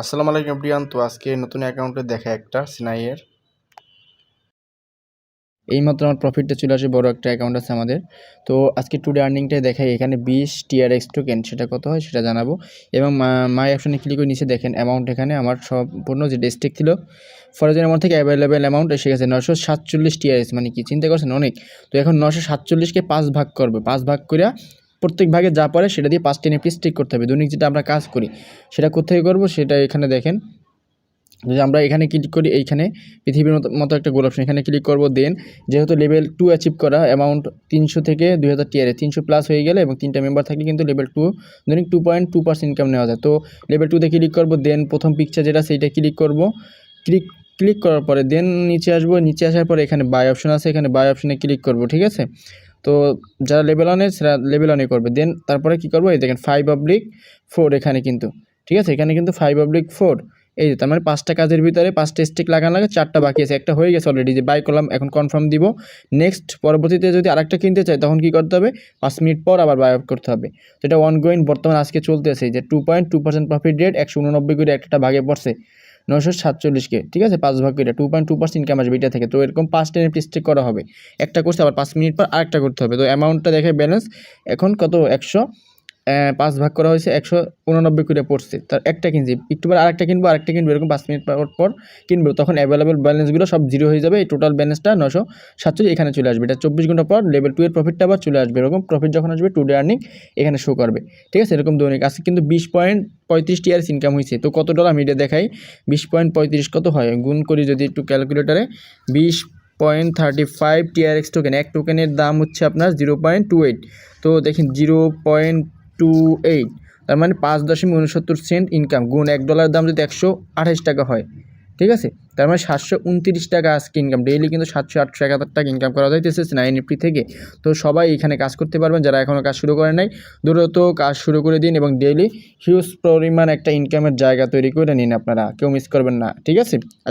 আসসালামু আলাইকুম প্রিয়ান। তো আজকে নতুন অ্যাকাউন্টে দেখা একটা সিনাইয়ের এইমাত্র আমার প্রফিটটা চলে আসে, বড় একটা অ্যাকাউন্ট আছে আমাদের। তো আজকে টুডে আর্নিংটাই দেখাই, এখানে 20 TRX টোকেন, সেটা কত হয় সেটা জানাবো। এবং মাই অপশনে ক্লিক করে নিচে দেখেন অ্যামাউন্ট, এখানে আমার সম্পূর্ণ যে স্টেক ছিল ফরজের অ্যামাউন্ট থেকে অ্যাভেলেবেল অ্যামাউন্ট এসে গেছে 947 TRX, মানে কি চিন্তা করছেন অনেক। তো এখন 947কে 5 ভাগ করবে, 5 ভাগ করে প্রত্যেক ভাগে যা পড়ে সেটা দিয়ে 5টা এনএফটি স্টিক করতে হবে। দৈনিক যেটা আমরা কাজ করি সেটা কোথায় করবো সেটা এখানে দেখেন। যদি আমরা এখানে ক্লিক করি, এইখানে পৃথিবীর মতো একটা গোল অপশন, এখানে ক্লিক করব। দেন যেহেতু লেভেল 2 অ্যাচিভ করা, অ্যামাউন্ট 300 থেকে 2000 TRX 300 প্লাস হয়ে গেলে এবং 3টা মেম্বার থাকলে কিন্তু লেভেল 2 দৈনিক 2.2% ইনকাম নেওয়া যায়। তো লেভেল 2তে ক্লিক করব। দেন প্রথম পিকচার যেটা সেইটা ক্লিক করব। ক্লিক করার পরে দেন নিচে আসবো। নিচে আসার পরে এখানে বাই অপশন আছে, এখানে বাই অপশনে ক্লিক করব। ঠিক আছে, তো যারা লেভেল 1 সেটা লেভেল 1 করবে। দেন তারপরে কী করবো, এই দেখেন 5/4 এখানে কিন্তু, ঠিক আছে, এখানে কিন্তু 5/4 এই যে, তার মানে 5টা কাজের ভিতরে 5টা স্টিক লাগানো লাগে, 4টা বাকি আছে, একটা হয়ে গেছে অলরেডি, যে বাই করলাম। এখন কনফার্ম দিব। নেক্সট পরবর্তীতে যদি আরেকটা কিনতে চাই তখন কি করতে হবে, 5 মিনিট পর আবার বাই আউট করতে হবে। তো এটা অনগোয়িং বর্তমানে আজকে চলতেছে, যে 2.2% প্রফিট রেট, 189 করে একটা ভাগে পড়ছে 947কে। ঠিক আছে, 5 ভাগ করে 2.2% ইনকাম আসবে এটা থেকে। তো এরকম 5টা এনএফটি স্টেক করা হবে, একটা করছে আবার 5 মিনিট পর আরেকটা করতে হবে। তো অ্যামাউন্টটা দেখে ব্যালেন্স এখন কত, 5 ভাগ করা হয়েছে 189 করে পড়ছে। তার একটা কিনছি, একটু পর আরেকটা কিনবো, এরকম 5 মিনিট পর কিনবো, তখন অ্যাভেলেবল ব্যালেন্সগুলো সব জিরো হয়ে যাবে। এই টোটাল ব্যালেন্সটা 947 এখানে চলে আসবে। এটা 24 ঘন্টা পর লেভেল 2 এর প্রফিটটা আবার চলে আসবে। এরকম প্রফিট যখন আসবে টুডে আর্নিং এখানে শো করবে। ঠিক আছে, এরকম দৈনিক আজকে কিন্তু 20.35 TRX ইনকাম হয়েছে। তো কত ডলার আমি এটা দেখাই, 20.35 কত হয় গুণ করি যদি একটু ক্যালকুলেটারে। 20.35 TRX টোকেন, এক টোকেনের দাম হচ্ছে আপনার 0.28। তো দেখেন 0.28, তার মানে 5.69 ইনকাম, গুণ $1 দাম যদি 128 টাকা হয়। ঠিক আছে, তার মানে 729 টাকা আজকে ইনকাম। ডেইলি কিন্তু 700-800 টাকা ইনকাম করা যাইতেছে না এনএফটি থেকে। তো সবাই এখানে কাজ করতে পারবেন, যারা এখনও কাজ শুরু করেন নাই দ্রুত কাজ শুরু করে দিন এবং ডেইলি হিউজ পরিমাণ একটা ইনকামের জায়গা তৈরি করে নিন আপনারা, কেউ মিস করবেন না। ঠিক আছে।